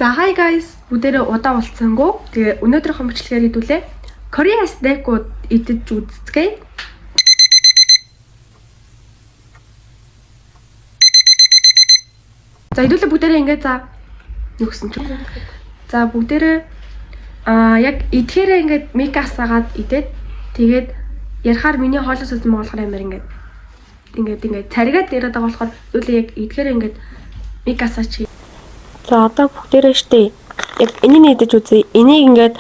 За hi guys, бүгдээрээ удаа болцсонгүй. Тэгээ өнөөдрийнхөө бичлэгээр хэдүүлээ. Korea snack-ууд идэж үзцгээе. За хэдүүлээ бүгдээрээ ингээд за юу гэсэн чинь. За бүгдээрээ яг идэхээрээ ингээд микасаагаад идээд тэгээд ярахаар миний хоолоос үзэн болохоор амар ингээд царигаад яриад байгаа болохоор хэдүүлээ яг идэхээрээ ингээд микасаа чи. За одоо бүгдээрээ штэ яг энийг идэж үзье. Энийг ингээд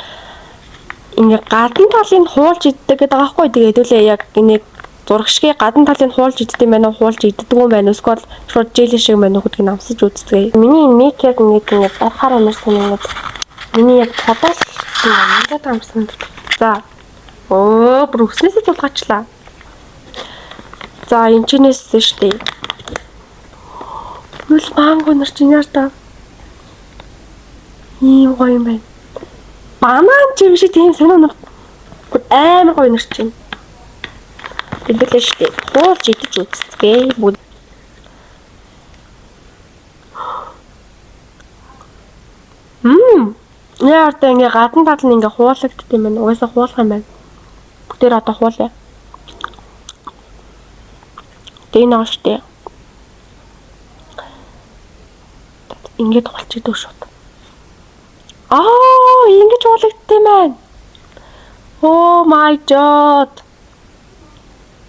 гадна талын хуулж иддэг гэдэг байгаа байхгүй. Тэгээд хэдүүлээ яг энийг зурагшгүй гадна талын хуулж иддэг юм байна уу, хуулж иддэг юм байна уу, эсвэл шууд жили шиг байна уу гэдгийг намсаж үзье. Миний мик яг ингээд арахаар амар санагдав. Миний яг тодол ингээд амсан. За бүр өснөөсөө тулгаачлаа. За энэ чинээс штэ. Нүл манго нар чинь яар та. Ийм гоё юм байна. Банан ч юм шиг тийм сонир амар гоё нар чинь. Тэгэлээ штэ. Хуулж идэж үзцгээе. Яар та ингээ гадна тал нь ингээ хуулагддаг юм байна. Угаасаа хуулах юм байна. Бүгдээр одоо хуулъя. Тэнэ штэ. Ингээд хулчихдээ шууд. Ингэж уулагдсан юм байна. Oh my god.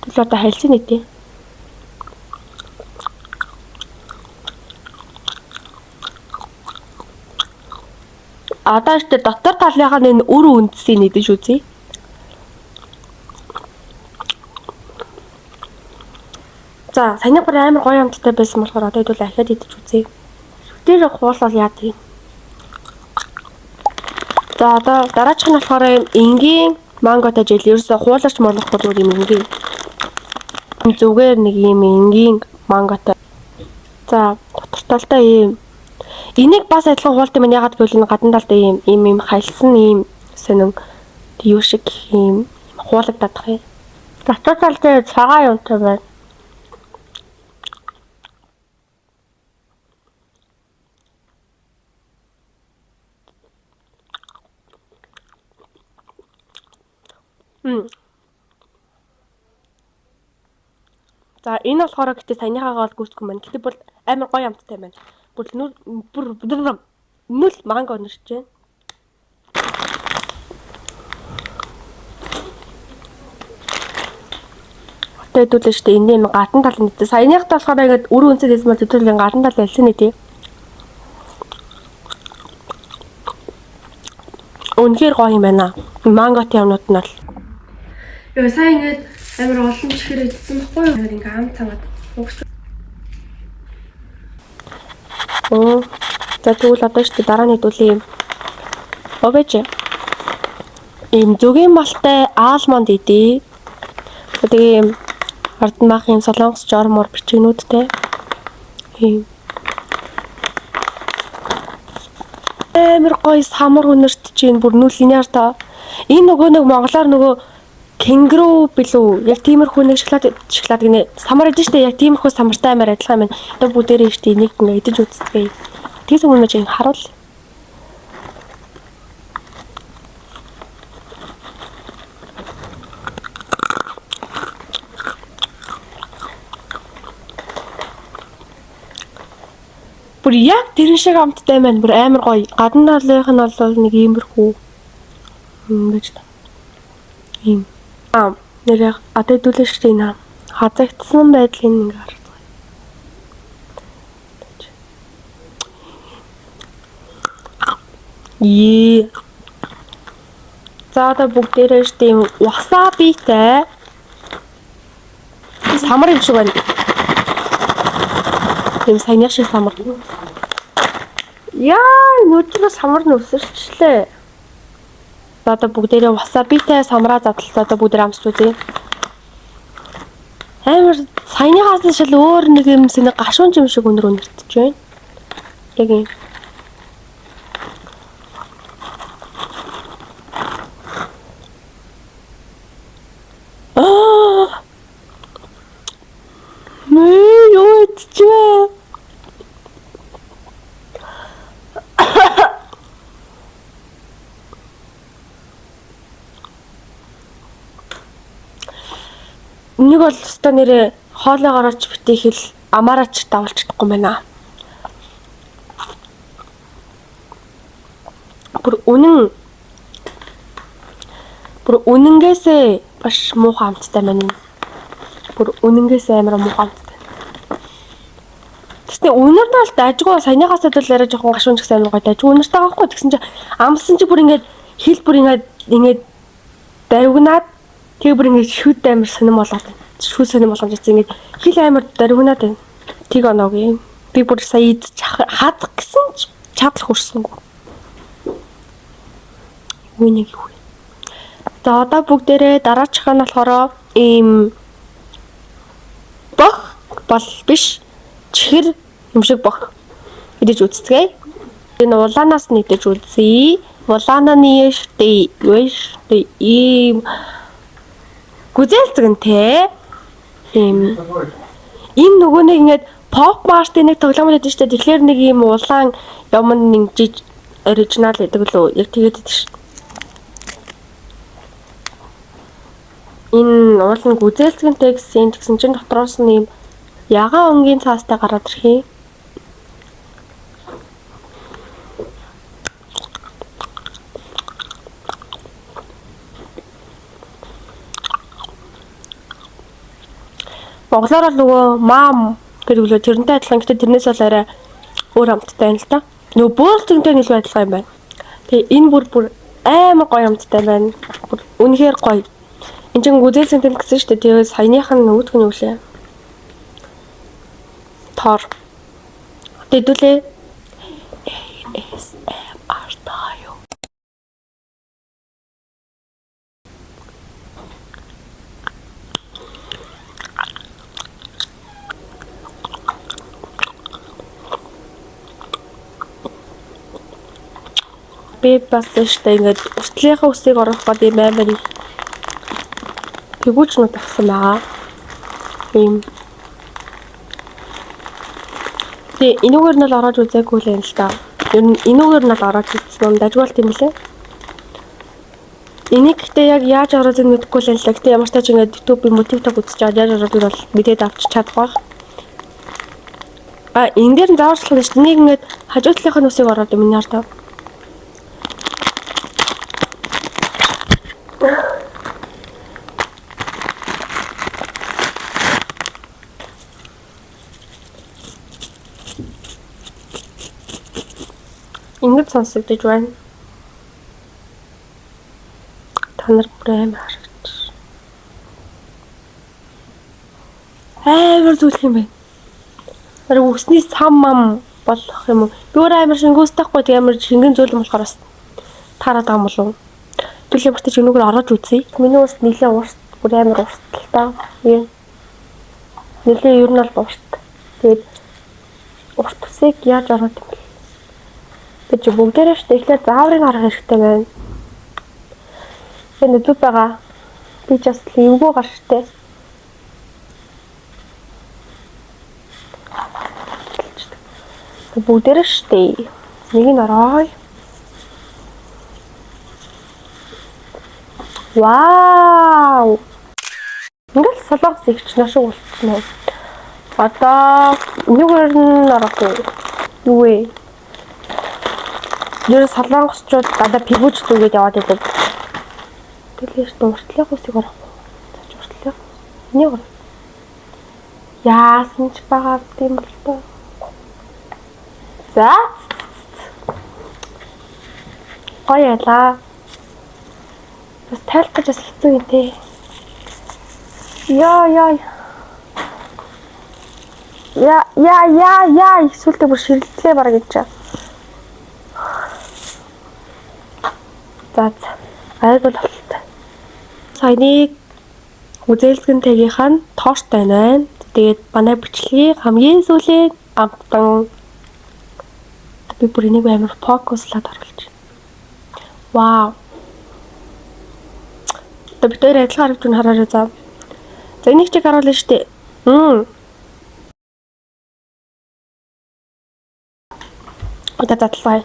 Тэгэл одоо хэлсэн нэ. Одоо ч дотор талынхаа энэ үр үндсийг нэгдэж үзье. За, саяны бүр амар гоё амттай байсан болохоор одоо хэдүүл ахиад идэж үзье. Тэр хуулал яа тийм. За одоо дараачих нь болохоор энгийн манготой жил ерөөсө хууларч морлохгүй юм энгийн. Зүгээр нэг юм энгийн манготой. За готортолтой юм. Энийг бас адилхан хуулт юм ягаад гэвэл энэ гадна талдаа ийм хайлсан ийм сонин юу шиг ийм хуулагдах юм. Дотор талдаа цагаан юмтай байна. За энэ болохоор гэтээ саяныхаагаа бол гүйцэхгүй байна. Гэтээ бол амар гоё амттай байна. Бүр нүл манго нэрч байна. Одоо хэдүүлээ штэ энэ юм гадна тал нь. Саяных болохоор ингээд үр үнсэд хэлсэн бол хэдүүлээ гадна тал ялсан нэ тий. Үнэхээр гоё юм байна. Манготой юмнууд нь бол. Яа сайн ингээд амар олон чихэр идсэн баггүй юу? Ингээд ам цаваад угч. За тэгвэл одоо штэ дараа нь хэдүүлээ юм. Огэж. Ийм зүгийн малтай алмонд идэ. Тэгээ юм ардан бах юм солонгос жормор бичгнүүдтэй. Ийм амар гоё самар өнөрт чинь бүр нүл линейр та. Энэ нөгөө нэг монголоор нөгөө кенгуру билүү яг тиймэрхүү нэг шоколад гинэ самар идэж штэ яг тиймэрхүү самартай амар адилхан юм байна. Одоо бүгдээрээ штэ энийг ингээ идэж үзцгээе. Тэгсэн үнэ чинь харуул. Бүр яг тэрэн шиг амттай байна. Бүр амар гоё. Гадна талынх нь бол нэг иймэрхүү байж та. Ийм нэр одоо хэдүүлээ штэ энэ хазагдсан байдлыг ингээ харцгаая. За одоо бүгдээрээ штэ юм васабитай самар юм шиг байна. Юм саяны шиг самар. Яа, нүдээ самар нүсэрчлээ. Одоо бүгдээрээ васабитай самраа задлаа одоо бүгдээр амсч үзье. Амар саяныхаас шал өөр нэг юм сэнэ гашуун юм шиг өнөр өнөртөж байна. Яг юм. Юу ичвэ? Энийг бол өстой нэрээ хоолойгоорооч битээ хэл амаараач давуулж чадахгүй байна. Бүр үнэнгээсээ баш муухай амттай байна. Бүр үнэнгээсээ амар муухай амттай. Тэсний үнэр нь л дажгүй саяныхаас л яриа жоохон гашуун ч гэсэн амар гоё дажгүй үнэртэй байгаа хгүй. Тэгсэн чинь амсан чи бүр ингээд хэл бүр ингээд даригнаад тэг бүр ингээд шүд амар сонирм болгоод шүд сонирм болгож ирсэн ингээд хэл амар даригнаад байна. Тэг оноогийн би бүр сая хадах гэсэн ч чадал хүрсэнгүй. Үнийг юу вэ? За одоо бүгдээрээ дараачих нь болохоор ийм бох бол биш чихэр юм шиг бох гэж үзцгээе. Энэ улаанаас нэгдэж үзье. Улаананы штэ ийм гүзээлцгэнтэй ийм энэ нөгөө нэг ингээд pop mart-ийн нэг тоглоом байдаг шүү дээ. Тэгэхээр нэг ийм улаан юм нэг жиж оригинал гэдэг лөө яг тэгээд байдаг шүү. Энэ уулын гүзээлцгэнтэй гэсэн чинь дотроос нь ийм ягаан өнгийн цаастай гараад ирхий. Монголоор л нөгөө мам гэдэг лөө тэрнтэй адилхан гэхдээ тэрнээс бол арай өөр амттай байна л да. Нөгөө бөөлтөнтэй нэлээд адилхан юм байна. Тэгээ энэ бүр амар гоё амттай байна. Бүр үнэхээр гоё. Энд чинь гүзээлцгэнтэй гэсэн шүү дээ. Тэгээ саяных нь үүдх нь үлээ. Тор. Тэдүүлээ. ASMR таяа. Би бас штэ ингээд уртлынхаа үсийг оруулах гэдэг юм амар их тэгүүч нүд авсан байгаа. Ийм тий энүүгээр нь л ороод үзээгүй л юм л та. Ер нь энүүгээр нь л ороод үзсэн юм дажгүй тийм үлээ. Энийг гэхдээ яг яаж ороод үзэх мэдэхгүй л юм л. Гэхдээ ямар ч тач ингээд YouTube юм уу TikTok үзэж байгаа яаж ороод бол мэдээд авч чадах байх. Энэ дээр нь зааварчлах нь шүү дээ. Нэг ингээд хажуу талынхаа нүсийг ороод юм наар таа. Ингээд сонсогдож байна. Та нар бүр амар харагч. Амар зүйлх юм байна. Бараг үсний сам мам болох юм уу? Би өөр амар шингүүстэхгүй тэг амар шингэн зүйл юм болохоор бас таарад байгаа юм болов. Түлхий бүртэж өнөөгөр ороод үзье. Миний ус нилээ уурт бүр амар урталтай. Ийм нилээ ер нь бол урт. Тэгээд урт усыг яаж ороод юм бэ? Гэж бүгдээрээ штэ ихлээр зааврыг харах хэрэгтэй байна. Энэ зүг байгаа. Би ч бас эвгүй гар штэ. Бүгдээрээ штэ. Нэг нь орой. Вау! Ингээл солонгос игч наш уулцсан уу? Одоо нүгээр нь орохгүй. Юу вэ? Ер нь солонгосчууд дандаа пивүүч зүгээд яваад байдаг. Тэгэлээс уртлын усыг орох. Цааш уртлын. Энийг орох. Яасан ч байгаа юм бол тоо. За. Гоё ялаа. Бас тайлах гэж бас хэцүү юм те. Яа. Эсвэл бүр ширэлтлээ бараг гэж чаа. За. Айгуул болтой. Саяны үзээлцгэнтэйгийнх нь тооштой байна. Тэгээд манай бичлэгийг хамгийн сүүлийн амттан би бүр энийг амар фокуслаад оруулж. Вау. Бид хоёр адилхан харагдаж хараарай заа. За энийг чиг харуулна штэ. Одоо задлаа.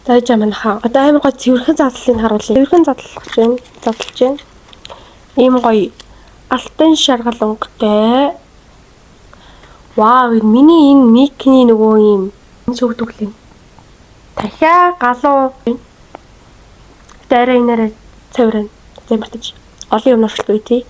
Дайж амнахаа. Одоо амар гоё цэвэрхэн задлалыг харуулъя. Цэвэрхэн задлах гэж байна. Задлж байна. Ийм гоё алтан шаргал өнгөтэй. Вау, миний энэ микний нөгөө ийм шүгдүглээ. Дахиад галуу. Дайраа инээрээ цэвэрэн. Зэмэртэж. Олон юм оршилгүй тий.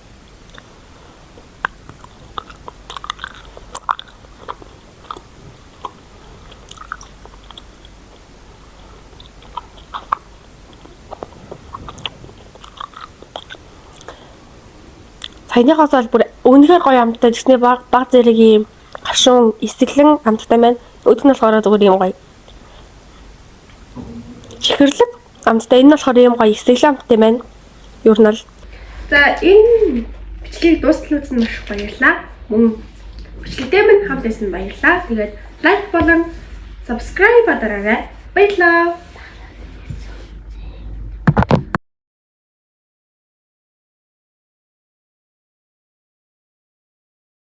Саяныхаас бол бүр үнэхээр гоё амттай гэснээр баг зэрэг ийм гашуун эсгэлэн амттай байна. Өдөр нь болохоор зүгээр ийм гоё. Чихэрлэг амттай. Энэ нь болохоор ийм гоё эсгэлэн амттай байна. Юу нь л. За энэ бичлэгийг дуустал үзсэн маш их баярлалаа. Мөн бичлэгтэй минь хамт байсан баярлалаа. Тэгээд лайк болон subscribe дараарай. Баярлалаа.